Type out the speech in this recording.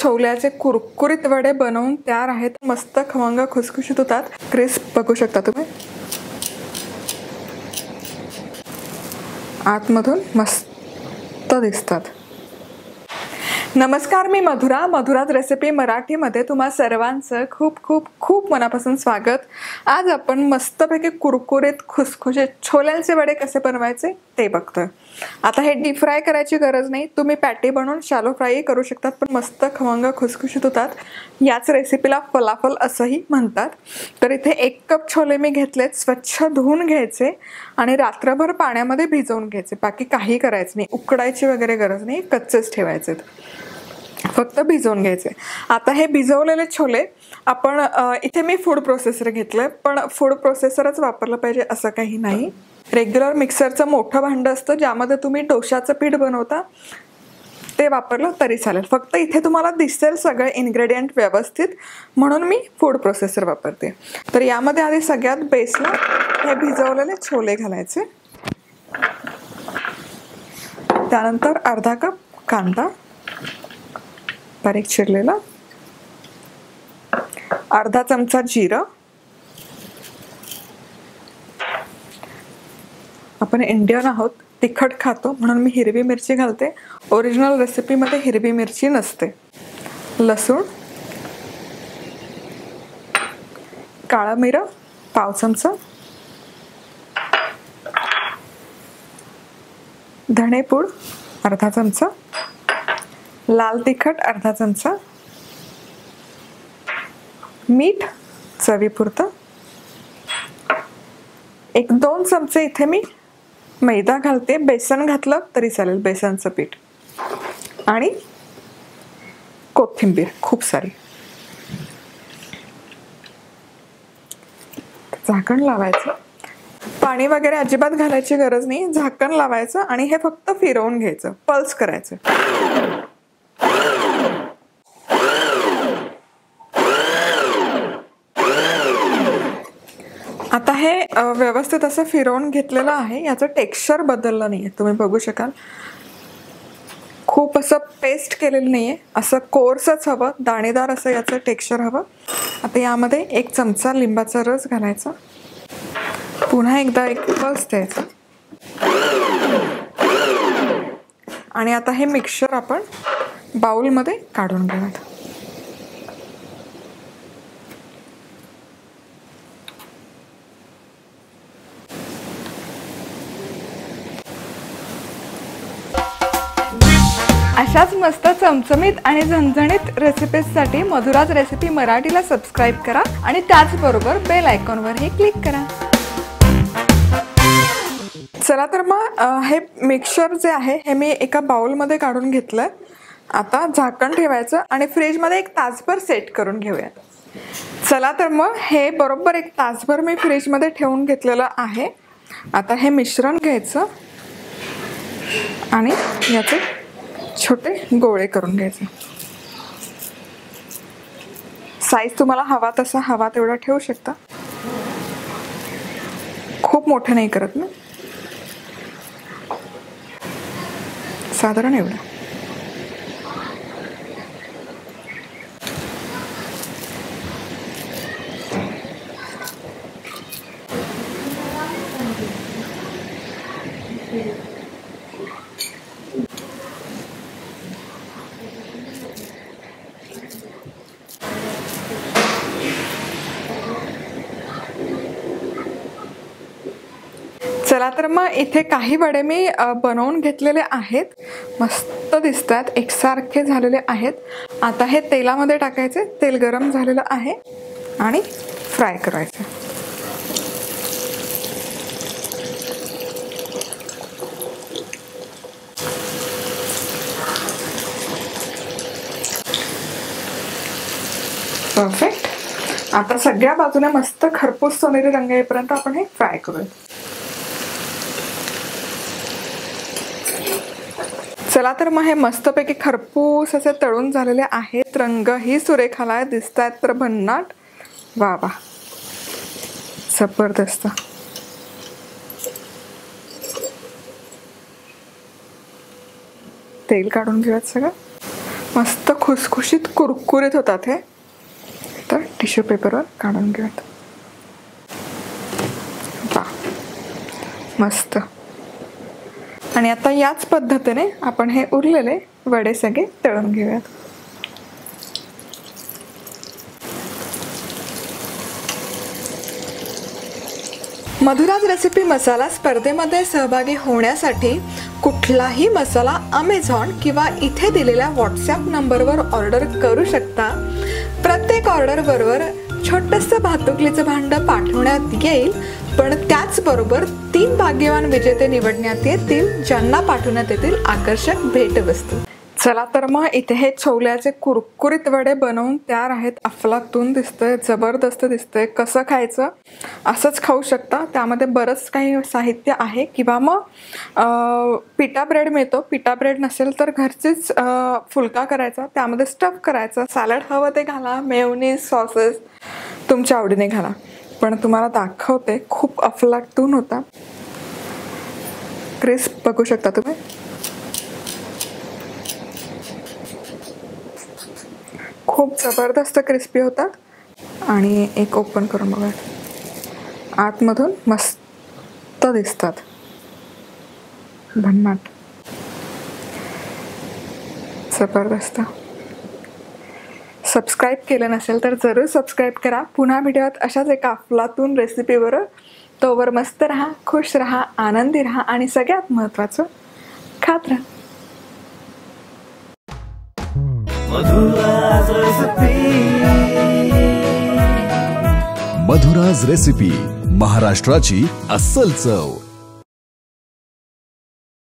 छोल्याचे कुरकुरीत वडे बनवून तयार आहेत। मस्त खमंग खुसखुशीत होतात। क्रिस्प बघू शकता तुम्ही, आतमधून मस्त दिसतात। नमस्कार, मी मधुराज रेसिपी मराठीमध्ये तुम्हा सर्वांचं खूप खूप खूप मनापासून स्वागत। आज आपण मस्तपैकी कुरकुरीत खुसखुशीत छोल्यांचे वडे कसे बनवायचे ते बघतोय। आता हे डीप फ्राय करायची गरज नाही, तुम्ही पॅटी बनवून शॅलो फ्राय करू शकतात, पण मस्त खमंग खुसखुशीत होतात। याच रेसिपीला फलाफल असंही म्हणतात। तर इथे 1 कप छोले मी घेतलेत, स्वच्छ धुवून घ्यायचे आणि रात्रभर पाण्यामध्ये भिजवून घ्यायचे। बाकी काही करायचं नाही, उकडायची वगैरे गरज नाही, कच्चेच ठेवायचे, फक्त भिजवून घ्यायचे। आता हे भिजवलेले छोले आपण इथे मी फूड प्रोसेसर घेतलंय, पण फूड प्रोसेसरच वापरलं पाहिजे असं काही नाही। रेग्युलर मिक्सरचं मोठं भांडं असतं ज्यामध्ये तुम्ही डोशाचं पीठ बनवता, ते वापरलं तरी चालेल। फक्त इथे तुम्हाला दिसेल सगळे इन्ग्रेडियंट व्यवस्थित, म्हणून मी फूड प्रोसेसर वापरते। तर यामध्ये आधी सगळ्यात बेसला हे भिजवलेले छोले घालायचे, त्यानंतर अर्धा कप कांदा बारीक चिरलेला, अर्धा चमचा जिरं, आपण इंडियन आहोत, तिखट खातो म्हणून मी हिरवी मिरची घालते। ओरिजिनल रेसिपीमध्ये हिरवी मिरची नसते। लसूण, काळा मिरं पाव चमचा, धणेपूड अर्धा चमचा, लाल तिखट अर्धा चमचा, मीठ चवीपुरतं, 1-2 चमचे इथे मी मैदा घालते, बेसन घातलं तरी चालेल, बेसनचं पीठ, आणि कोथिंबीर खूप सारी। झाकण लावायचं, पाणी वगैरे अजिबात घालायची गरज नाही, झाकण लावायचं आणि हे फक्त फिरवून घ्यायचं, पल्स करायचं। आता हे व्यवस्थित असं फिरवून घेतलेलं आहे, याचं टेक्स्चर बदललं नाहीये, तुम्ही बघू शकाल। खूप असं पेस्ट केलेलं नाहीये, असं कोर्सच हवं, दाणेदार असं याचं टेक्स्चर हवं। आता यामध्ये 1 चमचा लिंबाचा रस घालायचा, पुन्हा एकदा एक पल्स द्यायचा, आणि आता हे मिक्सचर आपण बाउलमध्ये काढून घेऊयात। अशाच मस्त चमचमीत आणि झणझणीत रेसिपीजसाठी मधुराज रेसिपी मराठीला सबस्क्राईब करा आणि त्याचबरोबर बेल आयकॉनवरही क्लिक करा। चला तर मग हे मिक्सचर जे आहे हे मी एका बाउलमध्ये काढून घेतलंय। आता झाकण ठेवायचं आणि फ्रीजमध्ये 1 तासभर सेट करून घेऊया। चला तर मग हे बरोबर 1 तासभर मी फ्रीजमध्ये ठेवून घेतलेलं आहे। आता हे मिश्रण घ्यायचं आणि याचे छोटे गोळे करून घ्यायचे। साईज तुम्हाला हवा तसा हवा तेवढा ठेवू शकता, खूप मोठे नाही करत ना, साधारण एवढं। चला तर मग इथे काही वडे मी बनवून घेतलेले आहेत, मस्त दिसतात, एकसारखे झालेले आहेत। आता हे तेलामध्ये टाकायचे, तेल गरम झालेलं आहे आणि फ्राय करायचे। परफेक्ट। आता सगळ्या बाजूने मस्त खरपूस सोनेरी रंग येईपर्यंत आपण हे फ्राय करूया। चला तर मग हे मस्तपैकी खरपूस असे तळून झालेले आहेत, रंगही सुरेख आलाय, दिसतायत तर भन्नाट, वा वा जबरदस्त। तेल काढून घेऊयात सगळं, मस्त खुसखुशीत कुरकुरीत होतात हे. तर टिश्यू पेपरवर काढून घेऊयात. मस्त. आणि आता याच पद्धतीने आपण हे उरलेले वडे सगळे तळून घेऊयात. मधुराज रेसिपी मसाला स्पर्धेमध्ये सहभागी होण्यासाठी कुठलाही मसाला अमेझॉन किंवा इथे दिलेल्या व्हॉट्सॲप नंबरवर ऑर्डर करू शकता. प्रत्येक ऑर्डर बरोबर छोटंसं भातुकलीचं भांडं पाठवण्यात येईल. पण त्याचबरोबर 3 भाग्यवान विजेते निवडण्यात येतील ज्यांना पाठवण्यात येतील आकर्षक भेटवस्तू. चला तर मग इथे हे छोल्याचे कुरकुरीत वडे बनवून तयार आहेत. अफलातून दिसतंय, जबरदस्त दिसतंय. कसं खायचं? असंच खाऊ शकता. त्यामध्ये बरंच काही साहित्य आहे. किंवा मग पिटा ब्रेड मिळतो. पिटा ब्रेड नसेल तर घरचीच फुलका करायचा, त्यामध्ये स्टफ करायचा, सॅलड हवं ते घाला, मेयोनीज, सॉसेस तुमच्या आवडीने घाला. पण तुम्हाला दाखवते, खूप अफलातून होता. क्रिस्प बघू शकता तुम्ही. खूप जबरदस्त क्रिस्पी होतात. आणि एक ओपन करून बघा, आतमधून मस्त दिसतात, भन्नाट, जबरदस्त. सबस्क्राईब केलं नसेल तर जरूर सबस्क्राईब करा. पुन्हा भेटूयात अशाच एका अफलातून रेसिपीवर. तोवर मस्त राहा, खुश राहा, आनंदी राहा आणि सगळ्यात महत्त्वाचं खात राहा. मधुराज रेसिपी, महाराष्ट्राची अस्सल चव.